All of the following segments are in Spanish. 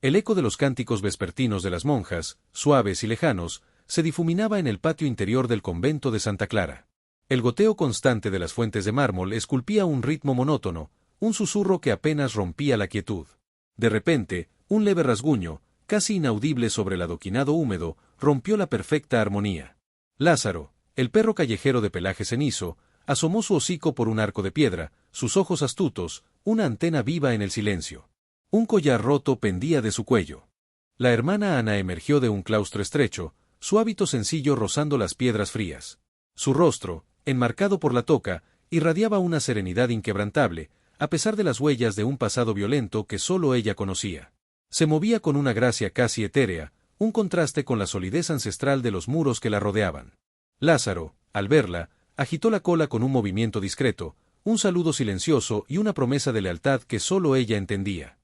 El eco de los cánticos vespertinos de las monjas, suaves y lejanos, se difuminaba en el patio interior del convento de Santa Clara. El goteo constante de las fuentes de mármol esculpía un ritmo monótono, un susurro que apenas rompía la quietud. De repente, un leve rasguño, casi inaudible sobre el adoquinado húmedo, rompió la perfecta armonía. Lázaro, el perro callejero de pelaje cenizo, asomó su hocico por un arco de piedra, sus ojos astutos, una antena viva en el silencio. Un collar roto pendía de su cuello. La hermana Ana emergió de un claustro estrecho, su hábito sencillo rozando las piedras frías. Su rostro, enmarcado por la toca, irradiaba una serenidad inquebrantable, a pesar de las huellas de un pasado violento que sólo ella conocía. Se movía con una gracia casi etérea, un contraste con la solidez ancestral de los muros que la rodeaban. Lázaro, al verla, agitó la cola con un movimiento discreto, un saludo silencioso y una promesa de lealtad que sólo ella entendía.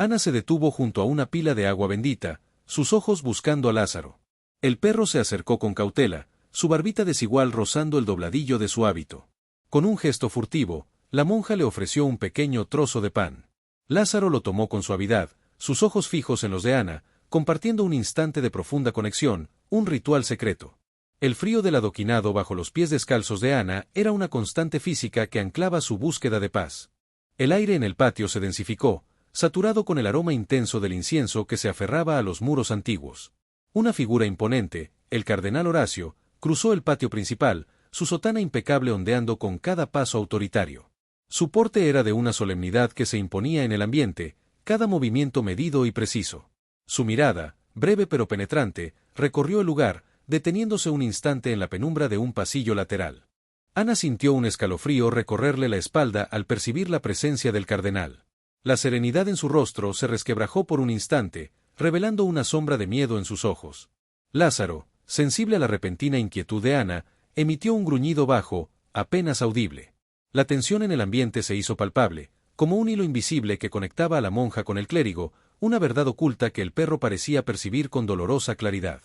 Ana se detuvo junto a una pila de agua bendita, sus ojos buscando a Lázaro. El perro se acercó con cautela, su barbita desigual rozando el dobladillo de su hábito. Con un gesto furtivo, la monja le ofreció un pequeño trozo de pan. Lázaro lo tomó con suavidad, sus ojos fijos en los de Ana, compartiendo un instante de profunda conexión, un ritual secreto. El frío del adoquinado bajo los pies descalzos de Ana era una constante física que anclaba su búsqueda de paz. El aire en el patio se densificó, saturado con el aroma intenso del incienso que se aferraba a los muros antiguos. Una figura imponente, el cardenal Horacio, cruzó el patio principal, su sotana impecable ondeando con cada paso autoritario. Su porte era de una solemnidad que se imponía en el ambiente, cada movimiento medido y preciso. Su mirada, breve pero penetrante, recorrió el lugar, deteniéndose un instante en la penumbra de un pasillo lateral. Ana sintió un escalofrío recorrerle la espalda al percibir la presencia del cardenal. La serenidad en su rostro se resquebrajó por un instante, revelando una sombra de miedo en sus ojos. Lázaro, sensible a la repentina inquietud de Ana, emitió un gruñido bajo, apenas audible. La tensión en el ambiente se hizo palpable, como un hilo invisible que conectaba a la monja con el clérigo, una verdad oculta que el perro parecía percibir con dolorosa claridad.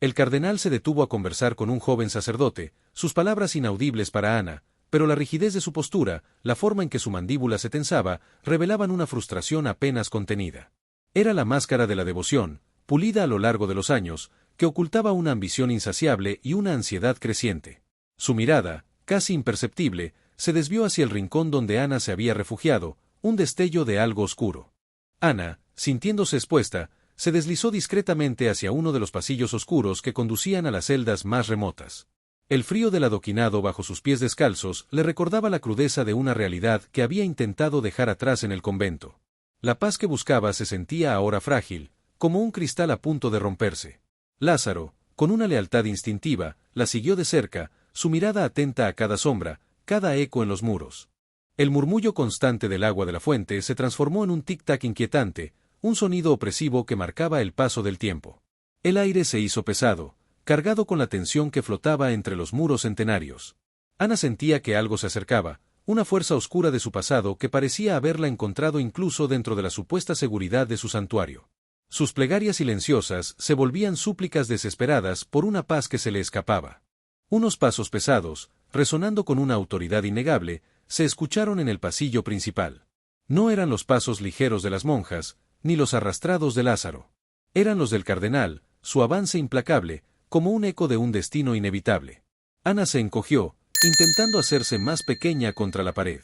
El cardenal se detuvo a conversar con un joven sacerdote, sus palabras inaudibles para Ana, pero la rigidez de su postura, la forma en que su mandíbula se tensaba, revelaban una frustración apenas contenida. Era la máscara de la devoción, pulida a lo largo de los años, que ocultaba una ambición insaciable y una ansiedad creciente. Su mirada, casi imperceptible, se desvió hacia el rincón donde Ana se había refugiado, un destello de algo oscuro. Ana, sintiéndose expuesta, se deslizó discretamente hacia uno de los pasillos oscuros que conducían a las celdas más remotas. El frío del adoquinado bajo sus pies descalzos le recordaba la crudeza de una realidad que había intentado dejar atrás en el convento. La paz que buscaba se sentía ahora frágil, como un cristal a punto de romperse. Lázaro, con una lealtad instintiva, la siguió de cerca, su mirada atenta a cada sombra, cada eco en los muros. El murmullo constante del agua de la fuente se transformó en un tic-tac inquietante, un sonido opresivo que marcaba el paso del tiempo. El aire se hizo pesado, cargado con la tensión que flotaba entre los muros centenarios. Ana sentía que algo se acercaba, una fuerza oscura de su pasado que parecía haberla encontrado incluso dentro de la supuesta seguridad de su santuario. Sus plegarias silenciosas se volvían súplicas desesperadas por una paz que se le escapaba. Unos pasos pesados, resonando con una autoridad innegable, se escucharon en el pasillo principal. No eran los pasos ligeros de las monjas, ni los arrastrados de Lázaro. Eran los del cardenal, su avance implacable, como un eco de un destino inevitable. Ana se encogió, intentando hacerse más pequeña contra la pared.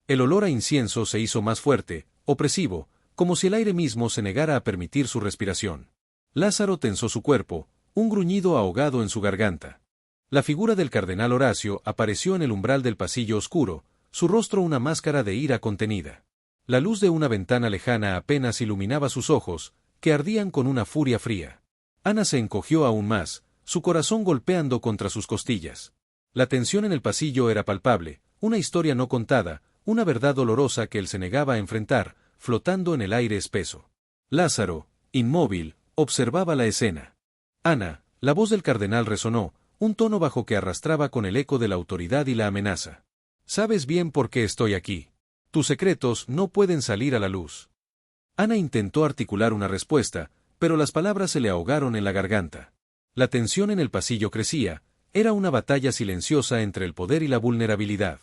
El olor a incienso se hizo más fuerte, opresivo, como si el aire mismo se negara a permitir su respiración. Lázaro tensó su cuerpo, un gruñido ahogado en su garganta. La figura del cardenal Horacio apareció en el umbral del pasillo oscuro, su rostro una máscara de ira contenida. La luz de una ventana lejana apenas iluminaba sus ojos, que ardían con una furia fría. Ana se encogió aún más, su corazón golpeando contra sus costillas. La tensión en el pasillo era palpable, una historia no contada, una verdad dolorosa que él se negaba a enfrentar, flotando en el aire espeso. Lázaro, inmóvil, observaba la escena. Ana, la voz del cardenal resonó, un tono bajo que arrastraba con el eco de la autoridad y la amenaza. «Sabes bien por qué estoy aquí. Tus secretos no pueden salir a la luz». Ana intentó articular una respuesta, pero las palabras se le ahogaron en la garganta. La tensión en el pasillo crecía, era una batalla silenciosa entre el poder y la vulnerabilidad.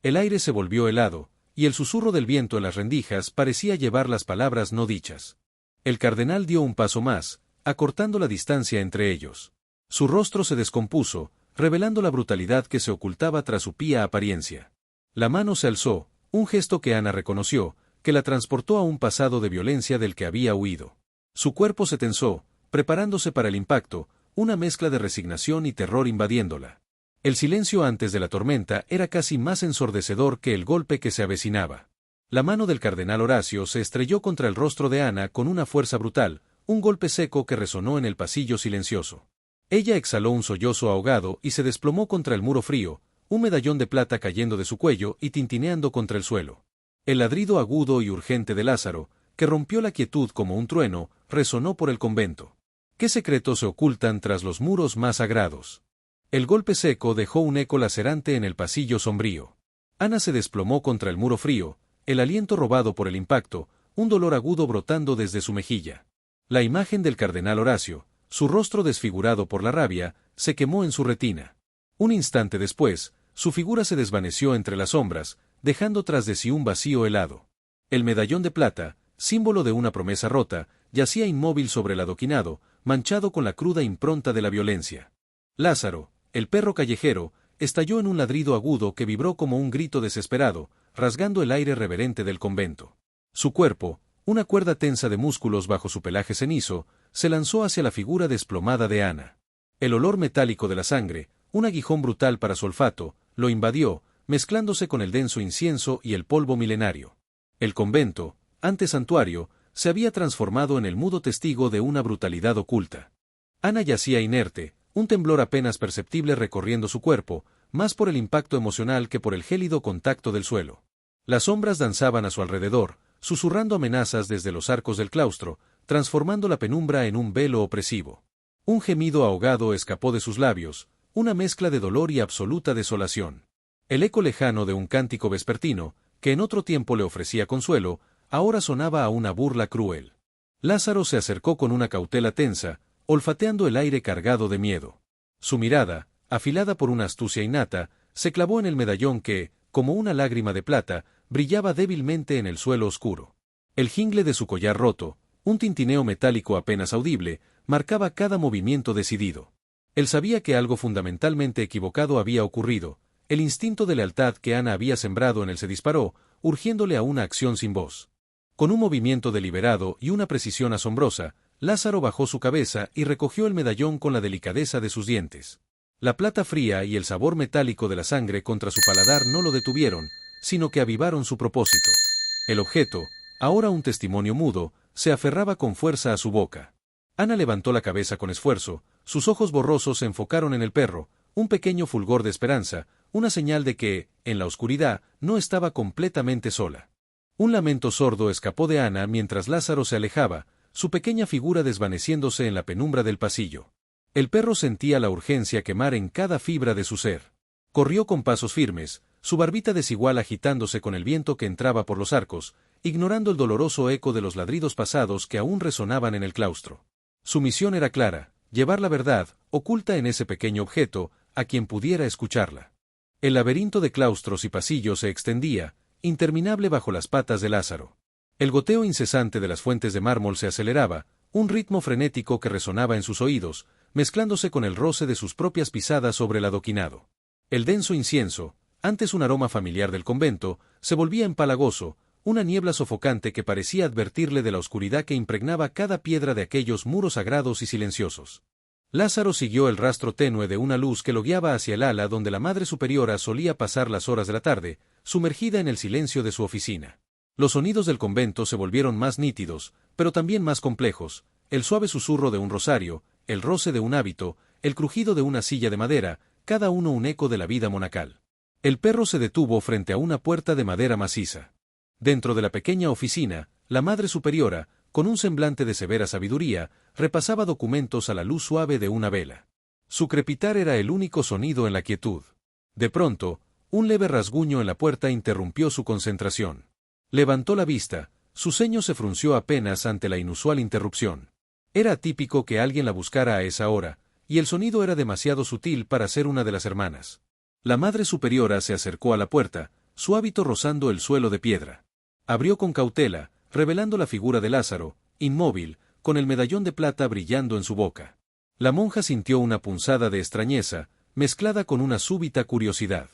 El aire se volvió helado, y el susurro del viento en las rendijas parecía llevar las palabras no dichas. El cardenal dio un paso más, acortando la distancia entre ellos. Su rostro se descompuso, revelando la brutalidad que se ocultaba tras su pía apariencia. La mano se alzó, un gesto que Ana reconoció, que la transportó a un pasado de violencia del que había huido. Su cuerpo se tensó, preparándose para el impacto, una mezcla de resignación y terror invadiéndola. El silencio antes de la tormenta era casi más ensordecedor que el golpe que se avecinaba. La mano del cardenal Horacio se estrelló contra el rostro de Ana con una fuerza brutal, un golpe seco que resonó en el pasillo silencioso. Ella exhaló un sollozo ahogado y se desplomó contra el muro frío, un medallón de plata cayendo de su cuello y tintineando contra el suelo. El ladrido agudo y urgente de Lázaro, que rompió la quietud como un trueno, resonó por el convento. ¿Qué secretos se ocultan tras los muros más sagrados? El golpe seco dejó un eco lacerante en el pasillo sombrío. Ana se desplomó contra el muro frío, el aliento robado por el impacto, un dolor agudo brotando desde su mejilla. La imagen del cardenal Horacio, su rostro desfigurado por la rabia, se quemó en su retina. Un instante después, su figura se desvaneció entre las sombras, dejando tras de sí un vacío helado. El medallón de plata, símbolo de una promesa rota, yacía inmóvil sobre el adoquinado, manchado con la cruda impronta de la violencia. Lázaro, el perro callejero, estalló en un ladrido agudo que vibró como un grito desesperado, rasgando el aire reverente del convento. Su cuerpo, una cuerda tensa de músculos bajo su pelaje cenizo, se lanzó hacia la figura desplomada de Ana. El olor metálico de la sangre, un aguijón brutal para su olfato, lo invadió, mezclándose con el denso incienso y el polvo milenario. El convento, antes santuario, se había transformado en el mudo testigo de una brutalidad oculta. Ana yacía inerte, un temblor apenas perceptible recorriendo su cuerpo, más por el impacto emocional que por el gélido contacto del suelo. Las sombras danzaban a su alrededor, susurrando amenazas desde los arcos del claustro, transformando la penumbra en un velo opresivo. Un gemido ahogado escapó de sus labios, una mezcla de dolor y absoluta desolación. El eco lejano de un cántico vespertino, que en otro tiempo le ofrecía consuelo, ahora sonaba a una burla cruel. Lázaro se acercó con una cautela tensa, olfateando el aire cargado de miedo. Su mirada, afilada por una astucia innata, se clavó en el medallón que, como una lágrima de plata, brillaba débilmente en el suelo oscuro. El jingle de su collar roto, un tintineo metálico apenas audible, marcaba cada movimiento decidido. Él sabía que algo fundamentalmente equivocado había ocurrido. El instinto de lealtad que Ana había sembrado en él se disparó, urgiéndole a una acción sin voz. Con un movimiento deliberado y una precisión asombrosa, Lázaro bajó su cabeza y recogió el medallón con la delicadeza de sus dientes. La plata fría y el sabor metálico de la sangre contra su paladar no lo detuvieron, sino que avivaron su propósito. El objeto, ahora un testimonio mudo, se aferraba con fuerza a su boca. Ana levantó la cabeza con esfuerzo, sus ojos borrosos se enfocaron en el perro, un pequeño fulgor de esperanza, una señal de que, en la oscuridad, no estaba completamente sola. Un lamento sordo escapó de Ana mientras Lázaro se alejaba, su pequeña figura desvaneciéndose en la penumbra del pasillo. El perro sentía la urgencia quemar en cada fibra de su ser. Corrió con pasos firmes, su barbita desigual agitándose con el viento que entraba por los arcos, ignorando el doloroso eco de los ladridos pasados que aún resonaban en el claustro. Su misión era clara, llevar la verdad, oculta en ese pequeño objeto, a quien pudiera escucharla. El laberinto de claustros y pasillos se extendía, interminable bajo las patas de Lázaro. El goteo incesante de las fuentes de mármol se aceleraba, un ritmo frenético que resonaba en sus oídos, mezclándose con el roce de sus propias pisadas sobre el adoquinado. El denso incienso, antes un aroma familiar del convento, se volvía empalagoso, una niebla sofocante que parecía advertirle de la oscuridad que impregnaba cada piedra de aquellos muros sagrados y silenciosos. Lázaro siguió el rastro tenue de una luz que lo guiaba hacia el ala donde la Madre Superiora solía pasar las horas de la tarde, sumergida en el silencio de su oficina. Los sonidos del convento se volvieron más nítidos, pero también más complejos, el suave susurro de un rosario, el roce de un hábito, el crujido de una silla de madera, cada uno un eco de la vida monacal. El perro se detuvo frente a una puerta de madera maciza. Dentro de la pequeña oficina, la Madre Superiora, con un semblante de severa sabiduría, repasaba documentos a la luz suave de una vela. Su crepitar era el único sonido en la quietud. De pronto, un leve rasguño en la puerta interrumpió su concentración. Levantó la vista, su ceño se frunció apenas ante la inusual interrupción. Era atípico que alguien la buscara a esa hora, y el sonido era demasiado sutil para ser una de las hermanas. La Madre Superiora se acercó a la puerta, su hábito rozando el suelo de piedra. Abrió con cautela, revelando la figura de Lázaro, inmóvil, con el medallón de plata brillando en su boca. La monja sintió una punzada de extrañeza, mezclada con una súbita curiosidad.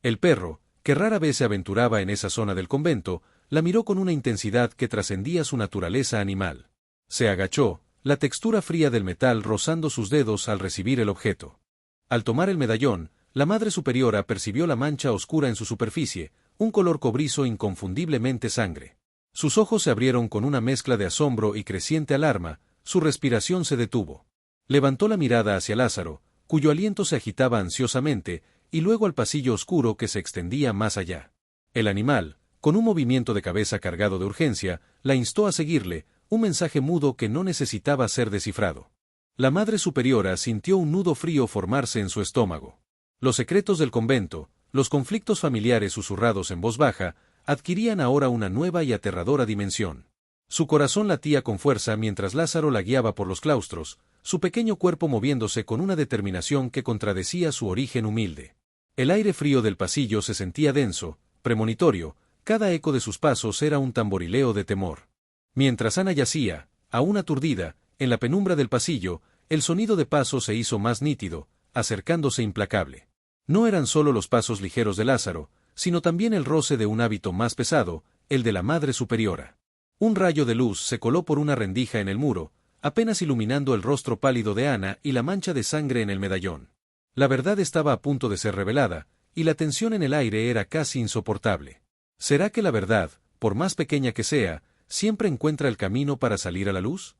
El perro, que rara vez se aventuraba en esa zona del convento, la miró con una intensidad que trascendía su naturaleza animal. Se agachó, la textura fría del metal rozando sus dedos al recibir el objeto. Al tomar el medallón, la Madre Superiora percibió la mancha oscura en su superficie, un color cobrizo inconfundiblemente sangre. Sus ojos se abrieron con una mezcla de asombro y creciente alarma, su respiración se detuvo. Levantó la mirada hacia Lázaro, cuyo aliento se agitaba ansiosamente, y luego al pasillo oscuro que se extendía más allá. El animal, con un movimiento de cabeza cargado de urgencia, la instó a seguirle, un mensaje mudo que no necesitaba ser descifrado. La Madre Superiora sintió un nudo frío formarse en su estómago. Los secretos del convento, los conflictos familiares susurrados en voz baja, adquirían ahora una nueva y aterradora dimensión. Su corazón latía con fuerza mientras Lázaro la guiaba por los claustros, su pequeño cuerpo moviéndose con una determinación que contradecía su origen humilde. El aire frío del pasillo se sentía denso, premonitorio, cada eco de sus pasos era un tamborileo de temor. Mientras Ana yacía, aún aturdida, en la penumbra del pasillo, el sonido de pasos se hizo más nítido, acercándose implacable. No eran solo los pasos ligeros de Lázaro, sino también el roce de un hábito más pesado, el de la Madre Superiora. Un rayo de luz se coló por una rendija en el muro, apenas iluminando el rostro pálido de Ana y la mancha de sangre en el medallón. La verdad estaba a punto de ser revelada, y la tensión en el aire era casi insoportable. ¿Será que la verdad, por más pequeña que sea, siempre encuentra el camino para salir a la luz?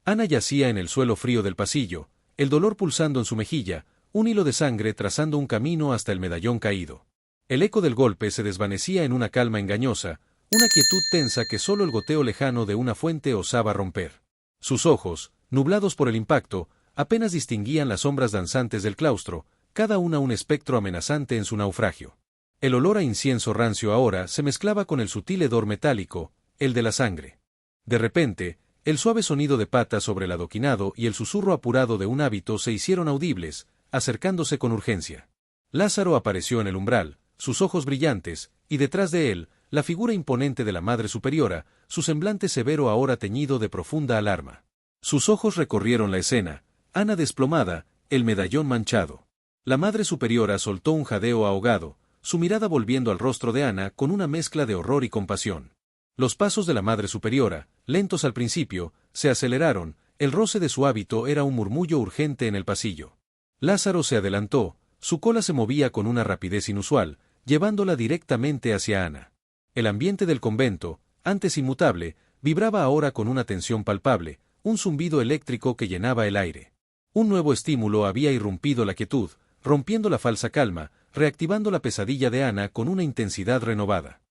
Ana yacía en el suelo frío del pasillo, el dolor pulsando en su mejilla, un hilo de sangre trazando un camino hasta el medallón caído. El eco del golpe se desvanecía en una calma engañosa, una quietud tensa que solo el goteo lejano de una fuente osaba romper. Sus ojos, nublados por el impacto, apenas distinguían las sombras danzantes del claustro, cada una un espectro amenazante en su naufragio. El olor a incienso rancio ahora se mezclaba con el sutil hedor metálico, el de la sangre. De repente, el suave sonido de patas sobre el adoquinado y el susurro apurado de un hábito se hicieron audibles, acercándose con urgencia. Lázaro apareció en el umbral, sus ojos brillantes, y detrás de él, la figura imponente de la Madre Superiora, su semblante severo ahora teñido de profunda alarma. Sus ojos recorrieron la escena, Ana desplomada, el medallón manchado. La Madre Superiora soltó un jadeo ahogado, su mirada volviendo al rostro de Ana con una mezcla de horror y compasión. Los pasos de la Madre Superiora, lentos al principio, se aceleraron, el roce de su hábito era un murmullo urgente en el pasillo. Lázaro se adelantó, su cola se movía con una rapidez inusual, llevándola directamente hacia Ana. El ambiente del convento, antes inmutable, vibraba ahora con una tensión palpable, un zumbido eléctrico que llenaba el aire. Un nuevo estímulo había irrumpido la quietud, rompiendo la falsa calma, reactivando la pesadilla de Ana con una intensidad renovada.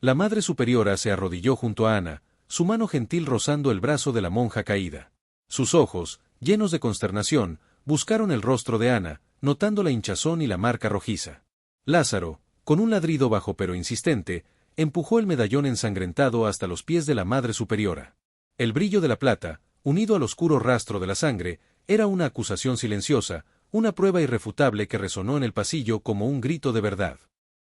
La Madre Superiora se arrodilló junto a Ana, su mano gentil rozando el brazo de la monja caída. Sus ojos, llenos de consternación, buscaron el rostro de Ana, notando la hinchazón y la marca rojiza. Lázaro, con un ladrido bajo pero insistente, empujó el medallón ensangrentado hasta los pies de la Madre Superiora. El brillo de la plata, unido al oscuro rastro de la sangre, era una acusación silenciosa, una prueba irrefutable que resonó en el pasillo como un grito de verdad.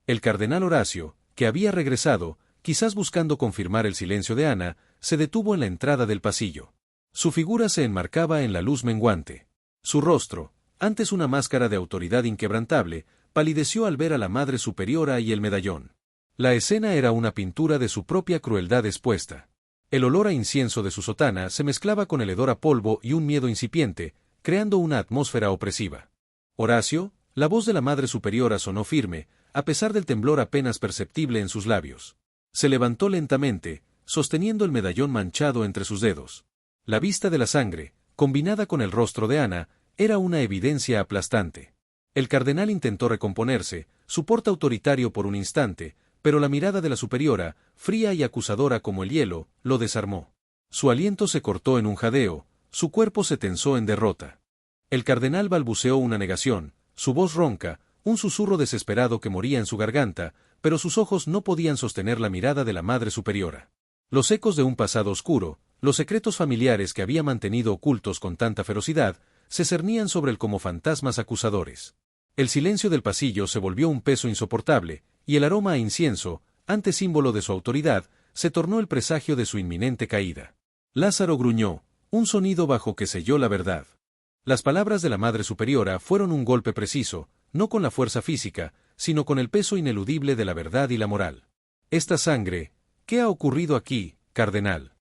El cardenal Horacio, que había regresado, quizás buscando confirmar el silencio de Ana, se detuvo en la entrada del pasillo. Su figura se enmarcaba en la luz menguante. Su rostro, antes una máscara de autoridad inquebrantable, palideció al ver a la Madre Superiora y el medallón. La escena era una pintura de su propia crueldad expuesta. El olor a incienso de su sotana se mezclaba con el hedor a polvo y un miedo incipiente, creando una atmósfera opresiva. Horacio, la voz de la Madre Superiora sonó firme, a pesar del temblor apenas perceptible en sus labios. Se levantó lentamente, sosteniendo el medallón manchado entre sus dedos. La vista de la sangre, combinada con el rostro de Ana, era una evidencia aplastante. El cardenal intentó recomponerse, su porte autoritario por un instante, pero la mirada de la superiora, fría y acusadora como el hielo, lo desarmó. Su aliento se cortó en un jadeo, su cuerpo se tensó en derrota. El cardenal balbuceó una negación, su voz ronca, un susurro desesperado que moría en su garganta, pero sus ojos no podían sostener la mirada de la Madre Superiora. Los ecos de un pasado oscuro, los secretos familiares que había mantenido ocultos con tanta ferocidad, se cernían sobre él como fantasmas acusadores. El silencio del pasillo se volvió un peso insoportable, y el aroma a incienso, antes símbolo de su autoridad, se tornó el presagio de su inminente caída. Lázaro gruñó, un sonido bajo que selló la verdad. Las palabras de la Madre Superiora fueron un golpe preciso, no con la fuerza física, sino con el peso ineludible de la verdad y la moral. Esta sangre, ¿qué ha ocurrido aquí, cardenal?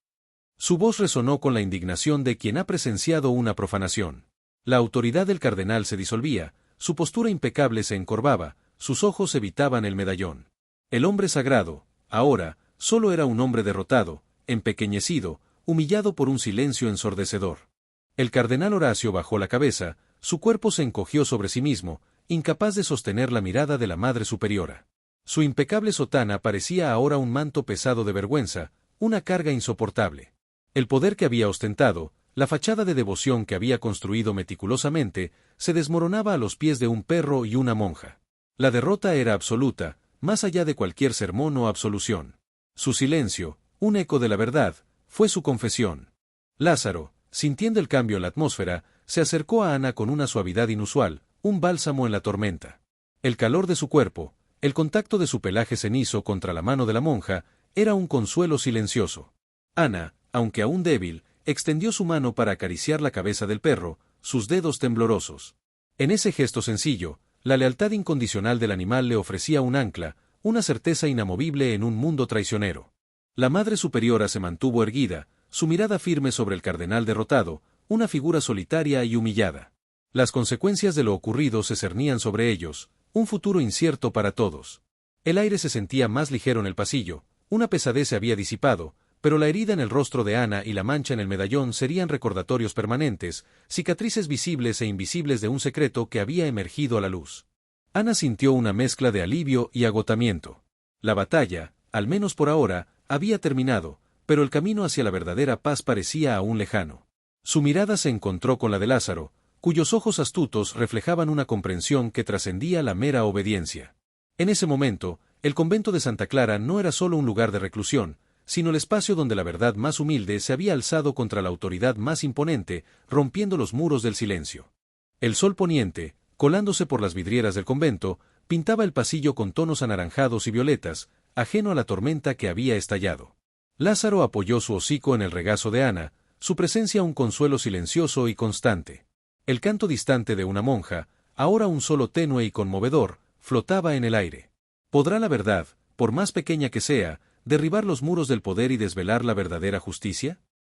Su voz resonó con la indignación de quien ha presenciado una profanación. La autoridad del cardenal se disolvía, su postura impecable se encorvaba, sus ojos evitaban el medallón. El hombre sagrado, ahora, solo era un hombre derrotado, empequeñecido, humillado por un silencio ensordecedor. El cardenal Horacio bajó la cabeza, su cuerpo se encogió sobre sí mismo, incapaz de sostener la mirada de la Madre Superiora. Su impecable sotana parecía ahora un manto pesado de vergüenza, una carga insoportable. El poder que había ostentado, la fachada de devoción que había construido meticulosamente, se desmoronaba a los pies de un perro y una monja. La derrota era absoluta, más allá de cualquier sermón o absolución. Su silencio, un eco de la verdad, fue su confesión. Lázaro, sintiendo el cambio en la atmósfera, se acercó a Ana con una suavidad inusual, un bálsamo en la tormenta. El calor de su cuerpo, el contacto de su pelaje cenizo contra la mano de la monja, era un consuelo silencioso. Ana, aunque aún débil, extendió su mano para acariciar la cabeza del perro, sus dedos temblorosos. En ese gesto sencillo, la lealtad incondicional del animal le ofrecía un ancla, una certeza inamovible en un mundo traicionero. La Madre Superiora se mantuvo erguida, su mirada firme sobre el cardenal derrotado, una figura solitaria y humillada. Las consecuencias de lo ocurrido se cernían sobre ellos, un futuro incierto para todos. El aire se sentía más ligero en el pasillo, una pesadez se había disipado, pero la herida en el rostro de Ana y la mancha en el medallón serían recordatorios permanentes, cicatrices visibles e invisibles de un secreto que había emergido a la luz. Ana sintió una mezcla de alivio y agotamiento. La batalla, al menos por ahora, había terminado, pero el camino hacia la verdadera paz parecía aún lejano. Su mirada se encontró con la de Lázaro, cuyos ojos astutos reflejaban una comprensión que trascendía la mera obediencia. En ese momento, el convento de Santa Clara no era solo un lugar de reclusión, sino el espacio donde la verdad más humilde se había alzado contra la autoridad más imponente, rompiendo los muros del silencio. El sol poniente, colándose por las vidrieras del convento, pintaba el pasillo con tonos anaranjados y violetas, ajeno a la tormenta que había estallado. Lázaro apoyó su hocico en el regazo de Ana, su presencia un consuelo silencioso y constante. El canto distante de una monja, ahora un solo tenue y conmovedor, flotaba en el aire. ¿Podrá la verdad, por más pequeña que sea, derribar los muros del poder y desvelar la verdadera justicia?